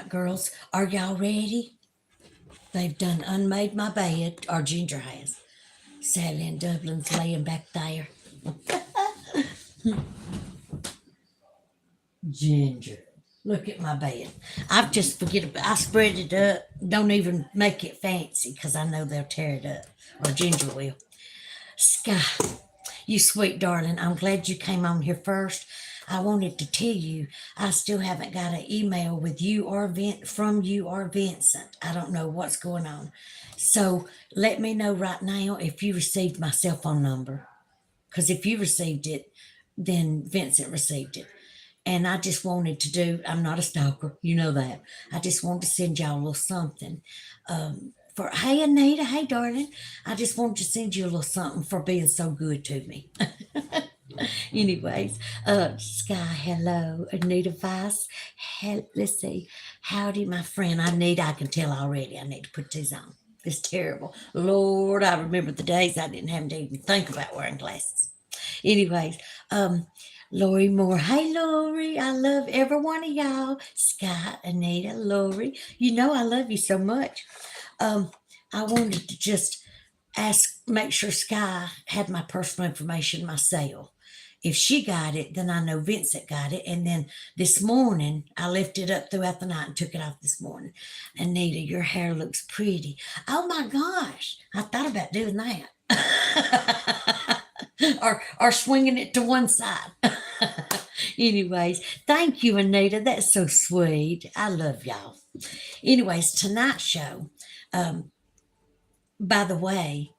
right, girls, are y'all ready? They've done unmade my bed, or Ginger has. Sally and Dublin's laying back there. Ginger, look at my bed. I've just forget about. I spread it up. Don't even make it fancy because I know they'll tear it up, or Ginger will. Sky, you sweet darling, I'm glad you came on here first. I wanted to tell you I still haven't got an email with you or from you or Vincent. I don't know what's going on. So let me know right now if you received my cell phone number. Because if you received it, then Vincent received it. And I just wanted to do, I'm not a stalker, you know that. I just wanted to send y'all a little something. Hey Anita, hey darling. I just wanted to send you a little something for being so good to me. Anyways, Sky, hello. Anita Vice, let's see. Howdy, my friend. I can tell already. I need to put these on. It's terrible. Lord, I remember the days I didn't have to even think about wearing glasses. Anyways, Lori Moore. Hey, Lori. I love every one of y'all. Sky, Anita, Lori. You know I love you so much. I wanted to just make sure Sky had my personal information, my cell. If she got it, then I know Vincent got it. And then this morning, I left it up throughout the night and took it off this morning. Anita, your hair looks pretty. Oh my gosh, I thought about doing that. or swinging it to one side. Anyways, thank you, Anita. That's so sweet. I love y'all. Anyways, tonight's show, by the way,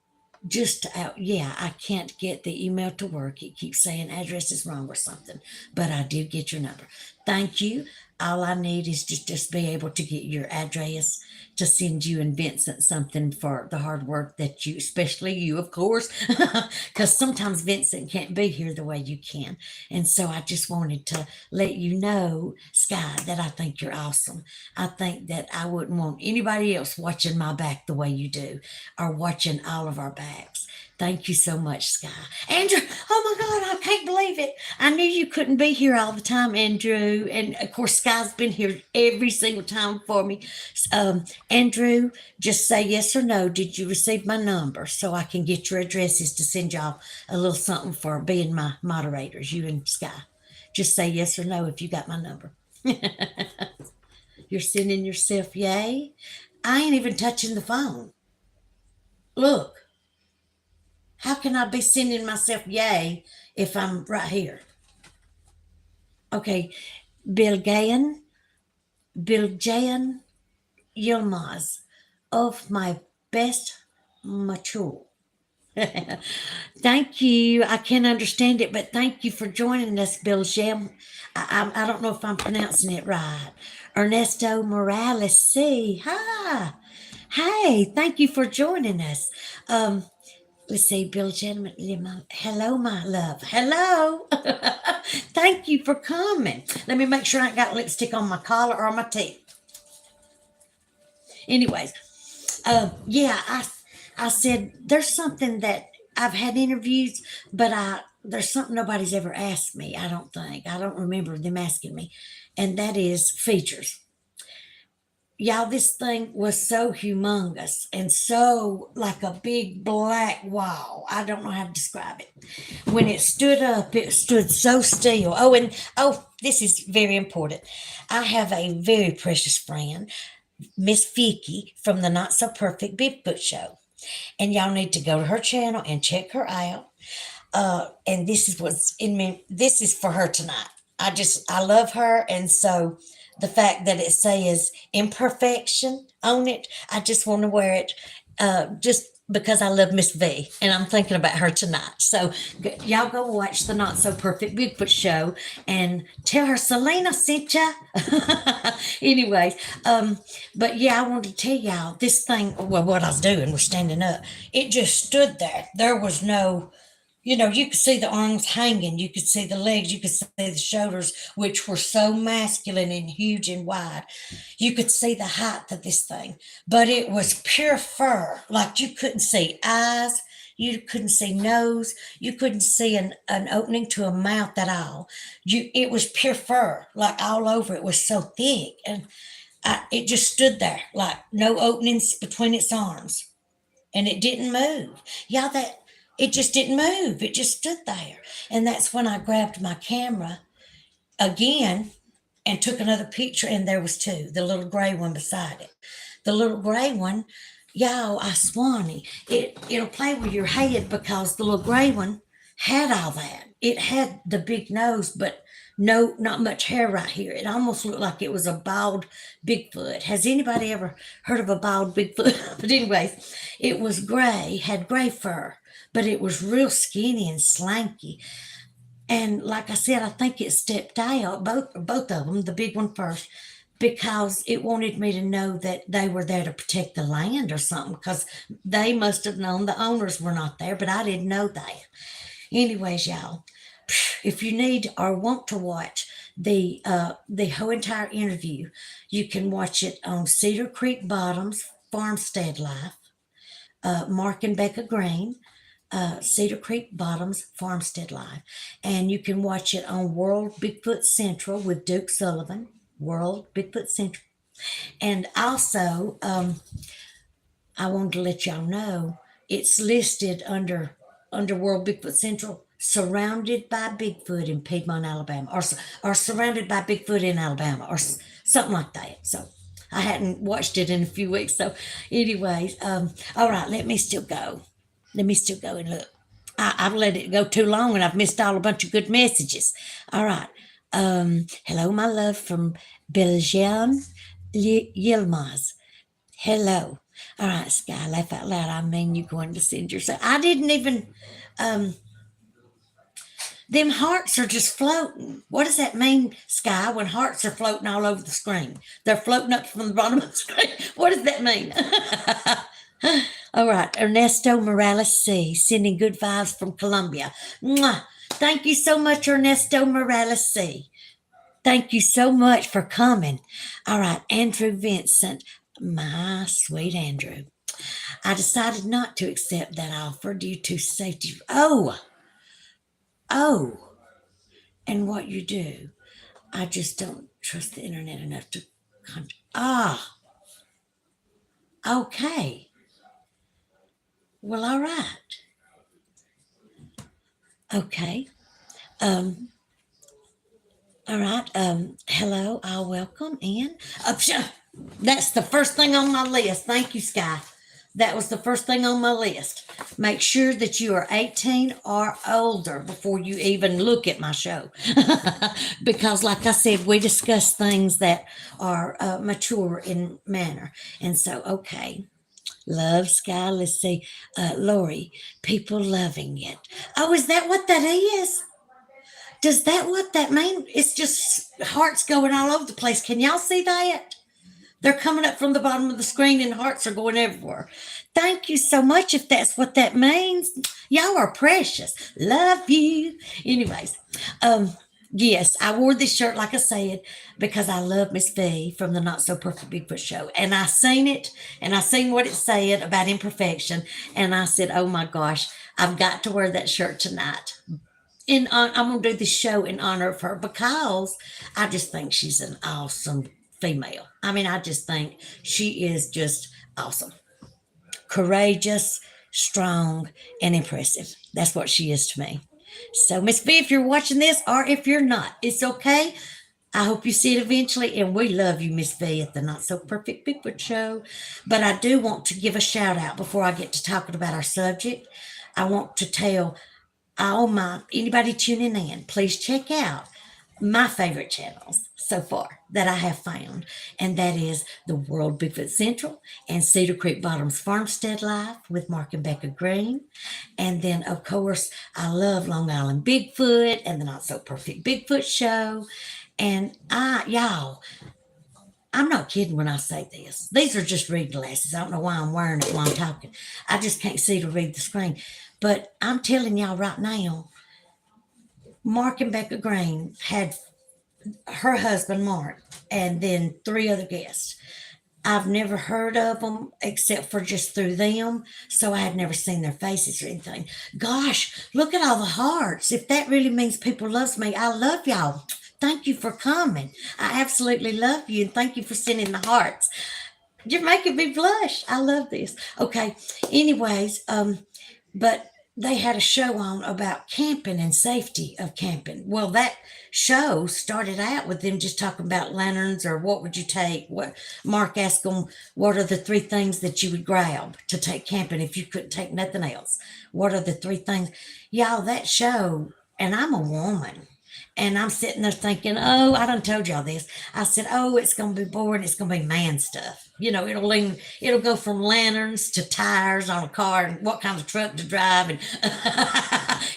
just out, yeah, I can't get the email to work. It keeps saying address is wrong or something, but I did get your number. Thank you. All I need is to just be able to get your address to send you and Vincent something for the hard work that you, especially you, of course, because sometimes Vincent can't be here the way you can. And so I just wanted to let you know, Sky, that I think you're awesome. I think that I wouldn't want anybody else watching my back the way you do, or watching all of our backs. Thank you so much, Sky. Andrew, oh my God, I can't believe it. I knew you couldn't be here all the time, Andrew. And of course, Sky's been here every single time for me. Andrew, just say yes or no. Did you receive my number so I can get your addresses to send y'all a little something for being my moderators, you and Sky? Just say yes or no if you got my number. You're sending yourself yay? I ain't even touching the phone. Look. How can I be sending myself yay if I'm right here? Okay, Bilgayan Yilmaz of my best mature. Thank you. I can't understand it, but thank you for joining us, Bilgem. I don't know if I'm pronouncing it right. Ernesto Morales C. Hi. Hey, thank you for joining us. Let's see, Bill Gentleman. Hello, my love. Hello. Thank you for coming. Let me make sure I ain't got lipstick on my collar or on my teeth. Anyways, yeah, I said there's something that I've had interviews, but there's something nobody's ever asked me. I don't think. I don't remember them asking me, and that is features. Y'all, this thing was so humongous and so like a big black wall. I don't know how to describe it. When it stood up, it stood so still. This is very important. I have a very precious friend, Miss Vicky from the Not So Perfect Bigfoot Show. And y'all need to go to her channel and check her out. And this is what's in me. This is for her tonight. I love her. And so the fact that it says imperfection on it, I just want to wear it just because I love Miss V and I'm thinking about her tonight. So y'all go watch the Not So Perfect Bigfoot Show and tell her Celena sent ya. Anyways, but yeah, I wanted to tell y'all this thing, well, what I was doing was standing up. It just stood there. There was no, you could see the arms hanging, you could see the legs, you could see the shoulders, which were so masculine and huge and wide. You could see the height of this thing, but it was pure fur. Like you couldn't see eyes, you couldn't see nose, you couldn't see an opening to a mouth at all. It was pure fur, like all over. It was so thick, and It just stood there, like no openings between its arms, and it didn't move. Yeah, that it just didn't move. It just stood there, and that's when I grabbed my camera again and took another picture, and there was two, the little gray one beside it. The little gray one, y'all, I swanny. It'll play with your head because the little gray one had all that. It had the big nose, but no, not much hair right here. It almost looked like it was a bald Bigfoot. Has anybody ever heard of a bald Bigfoot? But anyways, it was gray, had gray fur, but it was real skinny and slanky. And like I said, I think it stepped out, both of them, the big one first, because it wanted me to know that they were there to protect the land or something, because they must have known the owners were not there, but I didn't know that. Anyways, y'all, if you need or want to watch the whole entire interview, you can watch it on Cedar Creek Bottoms Farmstead Life, Mark and Becca Green, Cedar Creek Bottoms Farmstead Live. And you can watch it on World Bigfoot Central with Duke Sullivan, World Bigfoot Central. And also, I wanted to let y'all know it's listed under World Bigfoot Central, surrounded by Bigfoot in Piedmont, Alabama, or surrounded by Bigfoot in Alabama, or something like that. So I hadn't watched it in a few weeks. So, anyways, all right, let me still go. Let me still go and look. I've let it go too long and I've missed all a bunch of good messages. All right. Hello, my love from Belgium, Yilmaz. Hello. All right, Sky, laugh out loud. I mean, you're going to send yourself. I didn't even, them hearts are just floating. What does that mean, Sky, when hearts are floating all over the screen? They're floating up from the bottom of the screen. What does that mean? All right, Ernesto Morales C, sending good vibes from Colombia. Mwah. Thank you so much, Ernesto Morales C. Thank you so much for coming. All right, Andrew Vincent, my sweet Andrew. I decided not to accept that offer due to safety. Oh, and what you do. I just don't trust the internet enough to. Okay. Well, all right. Okay. Um, all right. Hello. I'll welcome in. That's the first thing on my list. Thank you, Sky. That was the first thing on my list. Make sure that you are 18 or older before you even look at my show. Because, like I said, we discuss things that are mature in manner. And so, okay. Love Sky. Let's see. Lori, people loving it. Oh, is that what that is? Does that what that mean? It's just hearts going all over the place. Can y'all see that? They're coming up from the bottom of the screen and hearts are going everywhere. Thank you so much if that's what that means. Y'all are precious. Love you. Anyways, yes, I wore this shirt, like I said, because I love Miss V from the Not So Perfect Bigfoot Show. And I seen it and I seen what it said about imperfection. And I said, oh my gosh, I've got to wear that shirt tonight. I'm gonna do this show in honor of her because I just think she's an awesome female. I mean, I just think she is just awesome, courageous, strong, and impressive. That's what she is to me. So, Miss V, if you're watching this or if you're not, it's okay. I hope you see it eventually, and we love you, Miss V, at the Not So Perfect Bigfoot Show. But I do want to give a shout out before I get to talking about our subject. I want to tell all my anybody tuning in, please check out my favorite channels so far that I have found, and that is the World Bigfoot Central and Cedar Creek Bottoms Farmstead Life with Mark and Becca Green. And then, of course, I love Long Island Bigfoot and the Not So Perfect Bigfoot Show. And y'all, I'm not kidding when I say this. These are just reading glasses. I don't know why I'm wearing it while I'm talking. I just can't see to read the screen. But I'm telling y'all right now, Mark and Becca Green had her husband, Mark, and then three other guests. I've never heard of them except for just through them, so I had never seen their faces or anything. Gosh, look at all the hearts. If that really means people loves me, I love y'all. Thank you for coming. I absolutely love you, and thank you for sending the hearts. You're making me blush. I love this. Okay. Anyways, but they had a show on about camping and safety of camping. Well, that show started out with them just talking about lanterns or what would you take. What Mark asked them, what are the three things that you would grab to take camping if you couldn't take nothing else? What are the three things? Y'all, that show, and I'm a woman. And I'm sitting there thinking, oh, I done told y'all this. I said, oh, it's gonna be boring. It's gonna be man stuff. It'll go from lanterns to tires on a car and what kind of truck to drive, and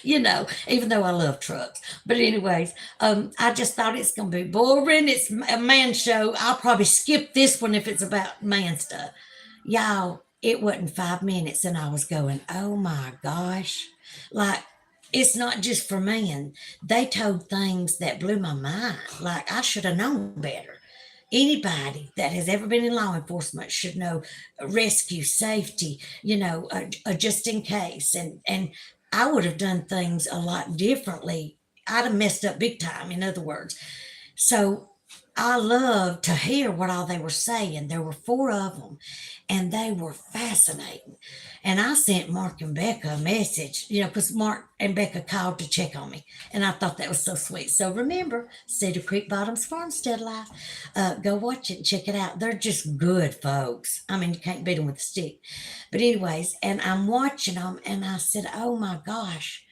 even though I love trucks. But anyways, I just thought it's gonna be boring. It's a man show. I'll probably skip this one if it's about man stuff. Y'all, it wasn't 5 minutes, and I was going, oh my gosh, like it's not just for men. They told things that blew my mind. Like I should have known better. Anybody that has ever been in law enforcement should know rescue, safety, just in case. And I would have done things a lot differently. I'd have messed up big time, in other words. So I loved to hear what all they were saying. There were four of them, and they were fascinating. And I sent Mark and Becca a message, because Mark and Becca called to check on me. And I thought that was so sweet. So remember, Cedar Creek Bottoms Farmstead Life. Go watch it and check it out. They're just good folks. I mean, you can't beat them with a stick. But, anyways, and I'm watching them, and I said, oh my gosh,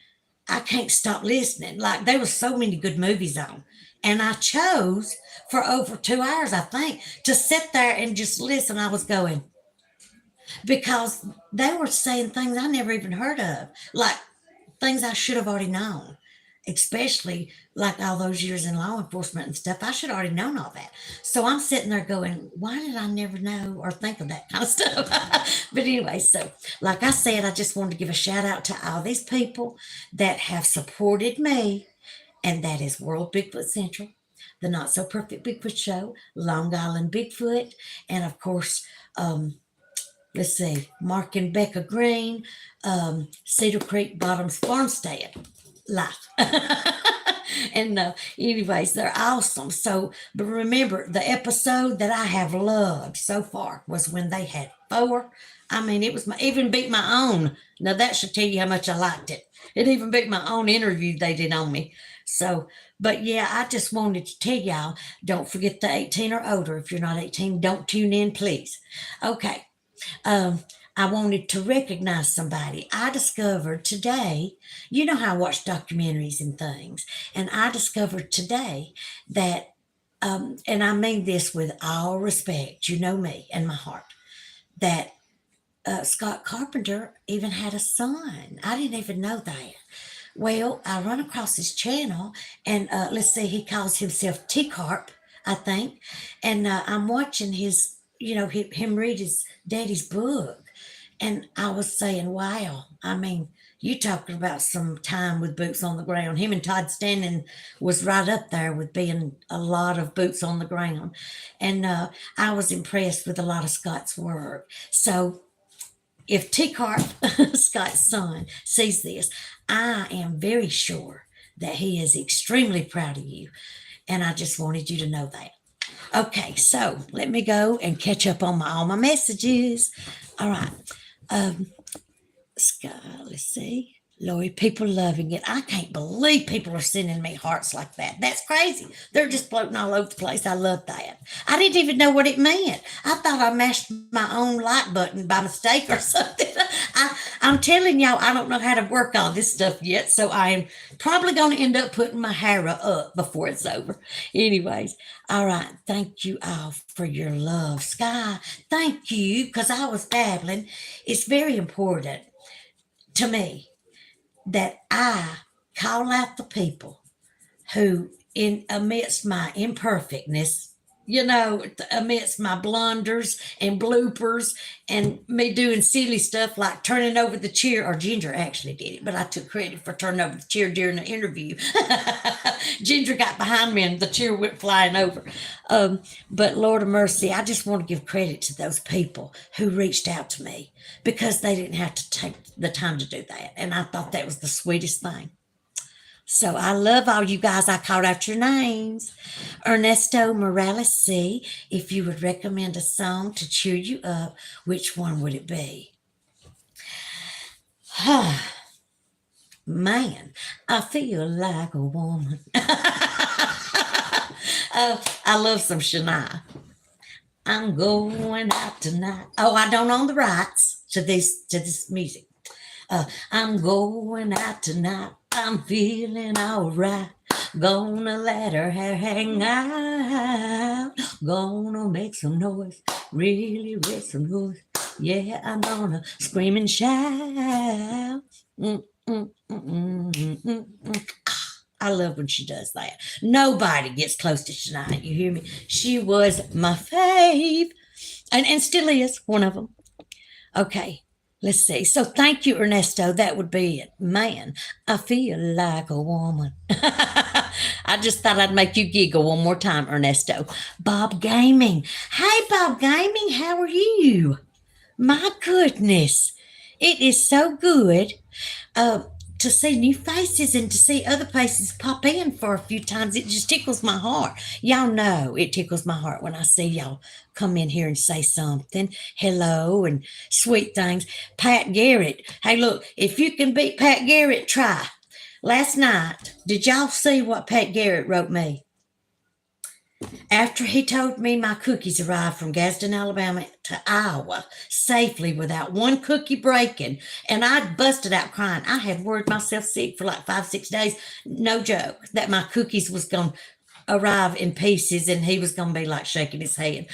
I can't stop listening. Like, there were so many good movies on. And I chose for over 2 hours, I think, to sit there and just listen. I was going, because they were saying things I never even heard of, like things I should have already known, especially like all those years in law enforcement and stuff. I should have already known all that. So I'm sitting there going, why did I never know or think of that kind of stuff? But anyway, so like I said, I just wanted to give a shout out to all these people that have supported me, and that is World Bigfoot Central, the Not So Perfect Bigfoot Show, Long Island Bigfoot, and of course, let's see, Mark and Becca Green, Cedar Creek Bottoms Farmstead Life. And anyways, they're awesome. So, but remember, the episode that I have loved so far was when they had four. I mean, it was even beat my own. Now that should tell you how much I liked it. It even beat my own interview they did on me. So, but yeah, I just wanted to tell y'all, don't forget the 18 or older. If you're not 18, don't tune in, please. Okay. Um, I wanted to recognize somebody. I discovered today, you know how I watch documentaries and things, and I discovered today that, and I mean this with all respect, you know me and my heart, that Scott Carpenter even had a son. I didn't even know that. Well, I run across his channel, and let's see, he calls himself T Carp, I think, and I'm watching him read his daddy's book, and I was saying, wow, I mean, you talking about some time with boots on the ground. Him and Todd Stanton was right up there with being a lot of boots on the ground, and I was impressed with a lot of Scott's work. So if T Carp, Scott's son, sees this, I am very sure that he is extremely proud of you. And I just wanted you to know that. Okay, so let me go and catch up on all my messages. All right. Um, Scott, let's see. Lori, people loving it. I can't believe people are sending me hearts like that. That's crazy. They're just floating all over the place. I love that. I didn't even know what it meant. I thought I mashed my own like button by mistake or something. I'm telling y'all, I don't know how to work all this stuff yet, so I am probably going to end up putting my hair up before it's over. Anyways, all right. Thank you all for your love. Sky, thank you, because I was babbling. It's very important to me that I call out the people who, in amidst my imperfectness, amidst my blunders and bloopers and me doing silly stuff like turning over the chair, or Ginger actually did it, but I took credit for turning over the chair during the interview. Ginger got behind me and the chair went flying over. But Lord of mercy, I just want to give credit to those people who reached out to me because they didn't have to take the time to do that. And I thought that was the sweetest thing. So I love all you guys. I called out your names. Ernesto Morales C. If you would recommend a song to cheer you up, which one would it be? Man, I feel like a woman. I love some Shania. I'm going out tonight. Oh, I don't own the rights to this music. I'm going out tonight. I'm feeling alright. Gonna let her hair hang out. Gonna make some noise. Really make some noise. Yeah, I'm gonna scream and shout. Mm, mm, mm, mm, mm, mm, mm. I love when she does that. Nobody gets close to Shania. You hear me? She was my fave, and still is one of them. Okay, let's see. So thank you, Ernesto. That would be it. Man, I feel like a woman. I just thought I'd make you giggle one more time, Ernesto. Bob Gaming. Hey, Bob Gaming, how are you? My goodness. It is so good uh, to see new faces and to see other faces pop in for a few times. It just tickles my heart. Y'all know it tickles my heart when I see y'all come in here and say something, hello, and sweet things. Pat Garrett. Hey, look, if you can beat Pat Garrett, try. Last night, did y'all see what Pat Garrett wrote me? After he told me my cookies arrived from Gadsden, Alabama to Iowa safely without one cookie breaking, and I busted out crying. I had worried myself sick for like 5, 6 days. No joke, that my cookies was going to arrive in pieces and he was going to be like shaking his head.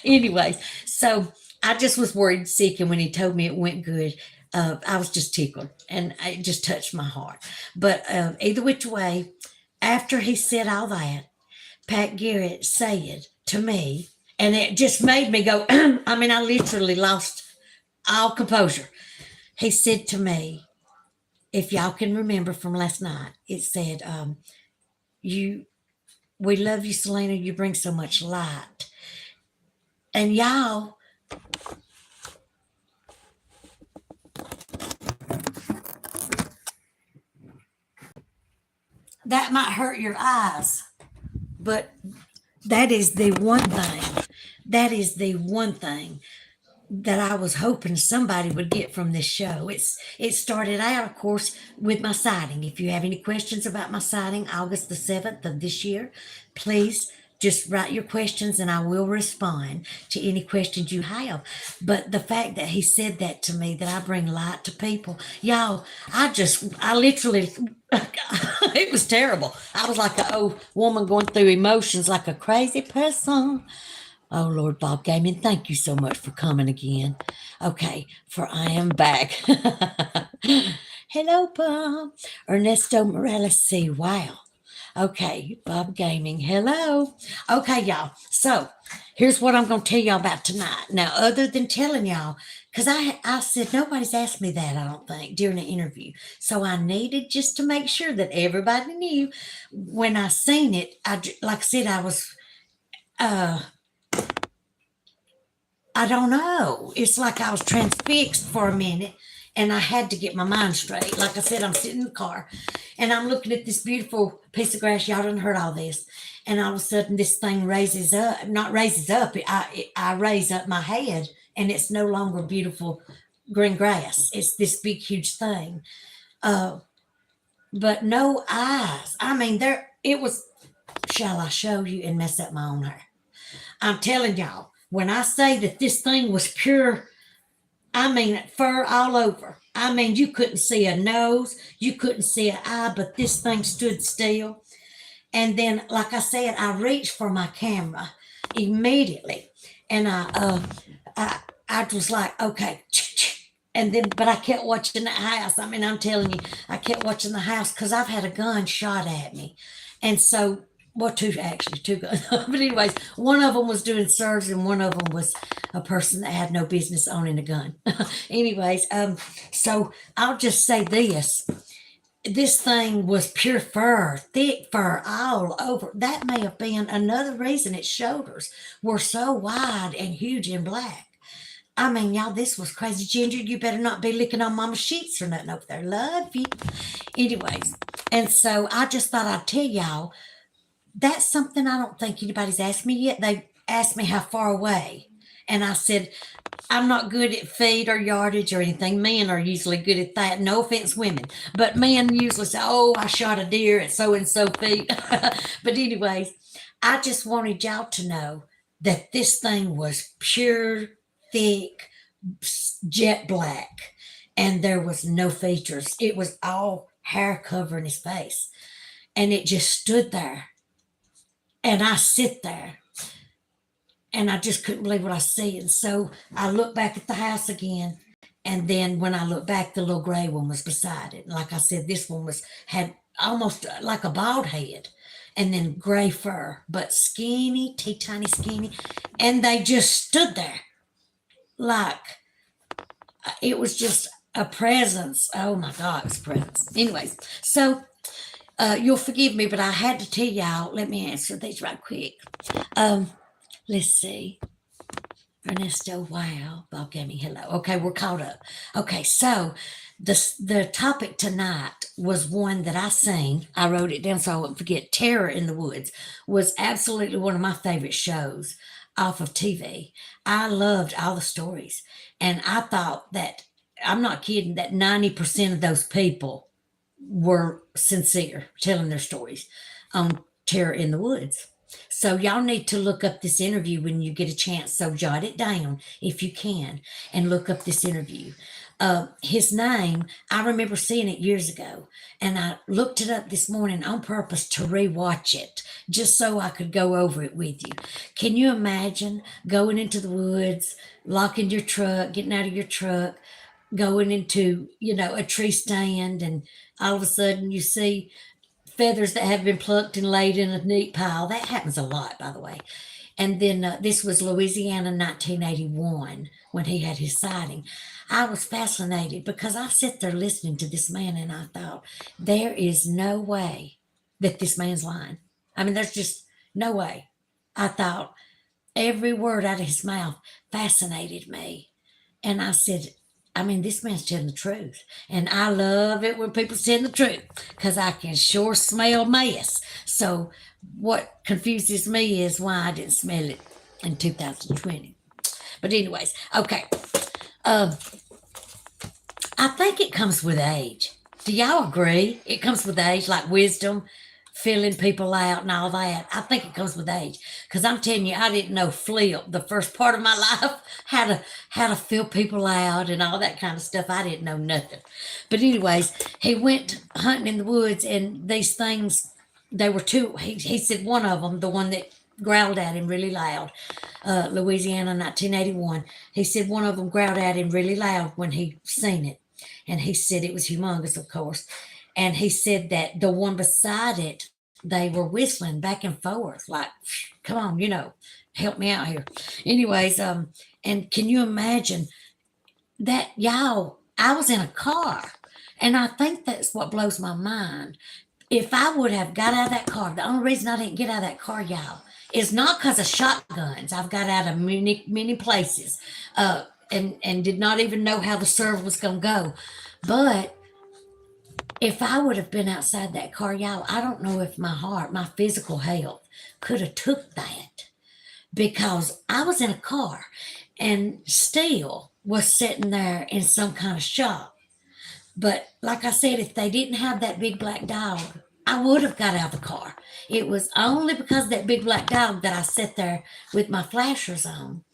Anyways, so I just was worried sick, and when he told me it went good, I was just tickled and it just touched my heart. But either which way, after he said all that, Pat Garrett said to me, and it just made me go, I mean, I literally lost all composure. He said to me, if y'all can remember from last night, it said, you, we love you, Celena. You bring so much light. And y'all, that might hurt your eyes, but that is the one thing. That is the one thing that I was hoping somebody would get from this show. It started out, of course, with my sighting. If you have any questions about my sighting, August the 7th of this year, please just write your questions and I will respond to any questions you have. But the fact that he said that to me, that I bring light to people, y'all, I literally, it was terrible. I was like an old woman going through emotions like a crazy person. Oh, Lord Bob Gaming, thank you so much for coming again. Okay, for I am back. Hello, Bob. Ernesto Morales C. Wow. Okay, Bob Gaming. Hello. Okay, y'all. So here's what I'm going to tell y'all about tonight. Now, other than telling y'all, because I said nobody's asked me that, I don't think, during the interview. So I needed just to make sure that everybody knew when I seen it. Like I said, uh, I don't know. It's like I was transfixed for a minute and I had to get my mind straight. Like I said, I'm sitting in the car and I'm looking at this beautiful piece of grass. Y'all done heard all this. And all of a sudden, this thing raises up, not raises up, I raise up my head and it's no longer beautiful green grass. It's this big, huge thing. Uh, but no eyes. I mean, it was, shall I show you and mess up my own hair? I'm telling y'all, when I say that this thing was pure, I mean fur all over. I mean, you couldn't see a nose, you couldn't see an eye, but this thing stood still. And then, like I said, I reached for my camera immediately, and I was like, okay. And then, but I kept watching the house. I mean, I'm telling you, I kept watching the house because I've had a gun shot at me, and so well, two guns. But anyways, one of them was doing serves, and one of them was a person that had no business owning a gun. Anyways, so I'll just say this: this thing was pure fur, thick fur all over. That may have been another reason its shoulders were so wide and huge and black. I mean, y'all, this was crazy. Ginger, you better not be licking on mama's sheets or nothing over there. Love you. Anyways, and so I just thought I'd tell y'all that's something I don't think anybody's asked me yet. They asked me how far away. And I said, I'm not good at feet or yardage or anything. Men are usually good at that. No offense, women. But men usually say, oh, I shot a deer at so and so feet. But, anyways, I just wanted y'all to know that this thing was pure, thick, jet black. And there was no features. It was all hair covering his face. And it just stood there. And I sit there and I just couldn't believe what I see. And so I looked back at the house again. And then when I looked back, the little gray one was beside it. And like I said, this one had almost like a bald head and then gray fur, but skinny, tiny skinny. And they just stood there like it was just a presence. Oh my God, it was a presence. Anyways, so you'll forgive me, but I had to tell y'all. Let me answer these right quick. Let's see. Ernesto, wow. Bob gave me hello. Okay, we're caught up. Okay, so the topic tonight was one that I sing. I wrote it down so I wouldn't forget. Terror in the Woods was absolutely one of my favorite shows off of TV. I loved all the stories. And I thought that, I'm not kidding, that 90% of those people were sincere telling their stories on Terror in the Woods. So y'all need to look up this interview when you get a chance. So jot it down if you can and look up this interview. His name, I remember seeing it years ago, and I looked it up this morning on purpose to rewatch it just so I could go over it with you. Can you imagine going into the woods, locking your truck, getting out of your truck, going into, a tree stand, and all of a sudden you see feathers that have been plucked and laid in a neat pile. That happens a lot, by the way. And then this was Louisiana 1981 when he had his sighting. I was fascinated because I sit there listening to this man and I thought, there is no way that this man's lying. I mean, there's just no way. I thought every word out of his mouth fascinated me. And I said, I mean, this man's telling the truth. And I love it when people tell the truth because I can sure smell mess. So, what confuses me is why I didn't smell it in 2020. But, anyways, okay. I think it comes with age. Do y'all agree? It comes with age, like wisdom, filling people out and all that. I think it comes with age. Because I'm telling you, I didn't know flip the first part of my life, how to fill people out and all that kind of stuff. I didn't know nothing. But anyways, he went hunting in the woods and these things, they were two. He said one of them, the one that growled at him really loud, Louisiana 1981. He said one of them growled at him really loud when he seen it. And he said it was humongous, of course. And he said that the one beside it, they were whistling back and forth, like, come on, help me out here. Anyways, and can you imagine that, y'all? I was in a car, and I think that's what blows my mind. If I would have got out of that car, the only reason I didn't get out of that car, y'all, is not because of shotguns. I've got out of many places, and did not even know how the serve was going to go. But if I would have been outside that car, y'all, I don't know if my heart, my physical health could have took that because I was in a car and still was sitting there in some kind of shock. But like I said, if they didn't have that big black dog, I would have got out of the car. It was only because of that big black dog that I sat there with my flashers on,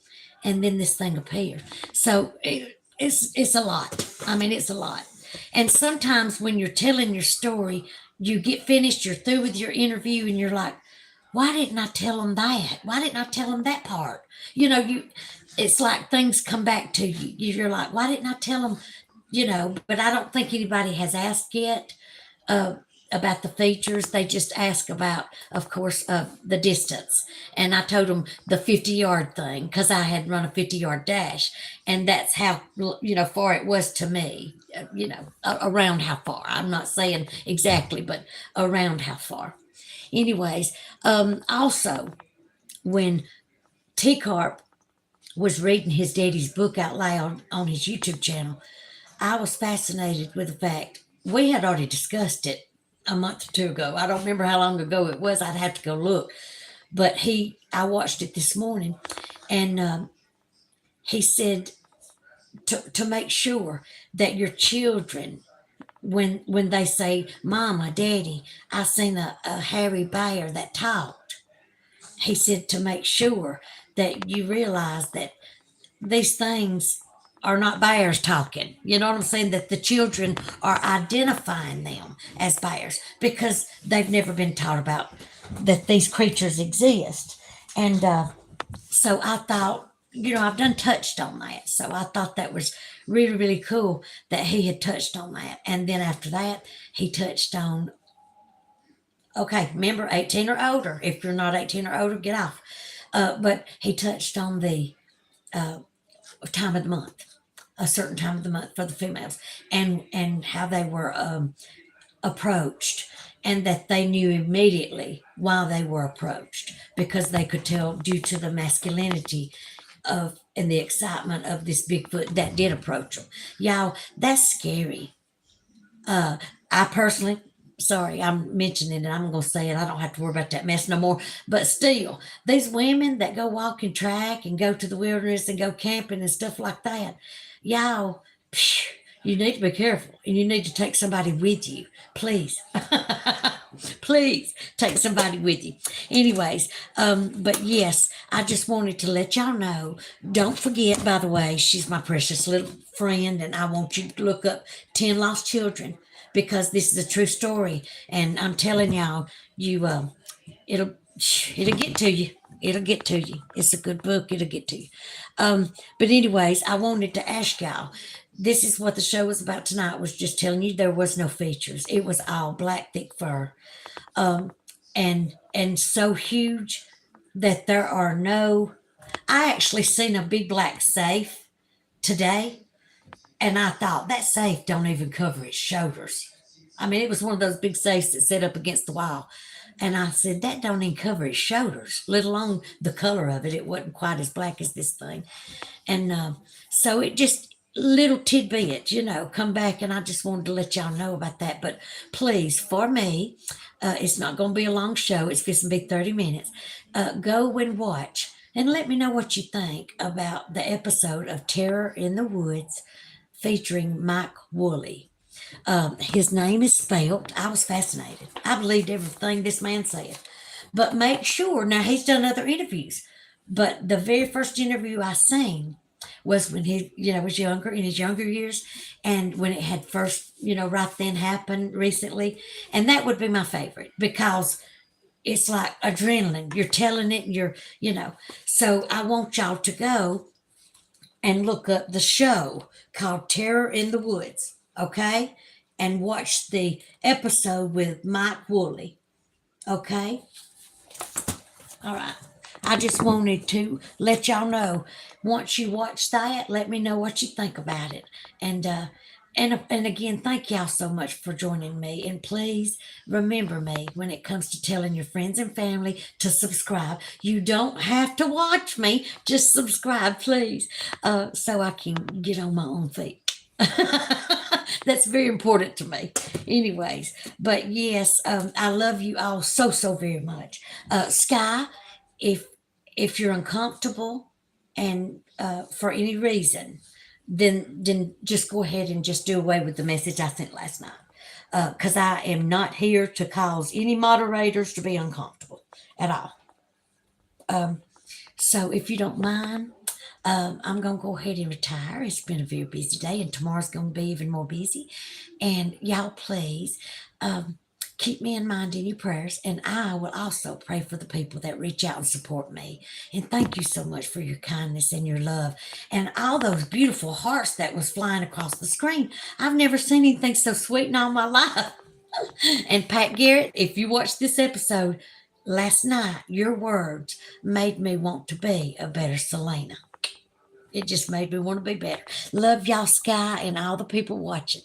and then this thing appeared. So it's a lot. I mean, it's a lot. And sometimes when you're telling your story, you get finished, you're through with your interview, and you're like, why didn't I tell them that? Why didn't I tell them that part? It's like things come back to you. You're like, why didn't I tell them? But I don't think anybody has asked yet uh, about the features. They just ask about, of course, the distance. And I told them the 50-yard thing because I had run a 50-yard dash. And that's how, far it was to me, around how far. I'm not saying exactly, but around how far. Anyways, also, when T Carp was reading his daddy's book out loud on his YouTube channel, I was fascinated with the fact we had already discussed it a month or two ago. I don't remember how long ago it was. I'd have to go look. But I watched it this morning, and he said to make sure that your children, when they say, "Mama, Daddy, I seen a hairy bear that talked," he said to make sure that you realize that these things are not bears talking. You know what I'm saying? That the children are identifying them as bears because they've never been taught about that these creatures exist. And so I thought, I've done touched on that. So I thought that was really, really cool that he had touched on that. And then after that, he touched on, okay, remember 18 or older. If you're not 18 or older, get off. But he touched on the time of the month, a certain time of the month for the females, and how they were approached, and that they knew immediately why they were approached because they could tell due to the masculinity of and the excitement of this Bigfoot that did approach them. Y'all, that's scary. I personally, sorry, I'm mentioning it. I'm going to say it. I don't have to worry about that mess no more. But still, these women that go walking track and go to the wilderness and go camping and stuff like that, y'all, you need to be careful and you need to take somebody with you. Please. Please take somebody with you. Anyways, but yes, I just wanted to let y'all know. Don't forget, by the way, she's my precious little friend, and I want you to look up 10 Lost Children because this is a true story. And I'm telling y'all, it'll it'll get to you. It'll get to you. It's a good book. It'll get to you. But anyways, I wanted to ask y'all. This is what the show was about tonight. Was just telling you there was no features. It was all black thick fur, and so huge that there are no. I actually seen a big black safe today, and I thought that safe don't even cover its shoulders. I mean, it was one of those big safes that set up against the wall. And I said, that don't even cover his shoulders, let alone the color of it. It wasn't quite as black as this thing. And so it just, little tidbits, come back. And I just wanted to let y'all know about that. But please, for me, it's not going to be a long show. It's just going to be 30 minutes. Go and watch and let me know what you think about the episode of Terror in the Woods featuring Mike Woolley. His name is spelled. I was fascinated. I believed everything this man said. But make sure, now he's done other interviews, but the very first interview I seen was when he, was younger, in his younger years, and when it had first, right then happened recently. And that would be my favorite because it's like adrenaline. You're telling it and So I want y'all to go and look up the show called Terror in the Woods, okay? And watch the episode with Mike Woolley, okay? All right. I just wanted to let y'all know. Once you watch that, let me know what you think about it. And again, thank y'all so much for joining me. And please remember me when it comes to telling your friends and family to subscribe. You don't have to watch me, just subscribe, please, so I can get on my own feet. That's very important to me. Anyways, but yes, I love you all so, so very much. Sky, if you're uncomfortable and for any reason, then just go ahead and just do away with the message I sent last night. Because I am not here to cause any moderators to be uncomfortable at all. So if you don't mind, I'm going to go ahead and retire. It's been a very busy day, and tomorrow's going to be even more busy. And y'all, please keep me in mind in your prayers. And I will also pray for the people that reach out and support me. And thank you so much for your kindness and your love and all those beautiful hearts that was flying across the screen. I've never seen anything so sweet in all my life. And Pat Garrett, if you watched this episode last night, your words made me want to be a better Celena. It just made me want to be better. Love y'all, Sky, and all the people watching.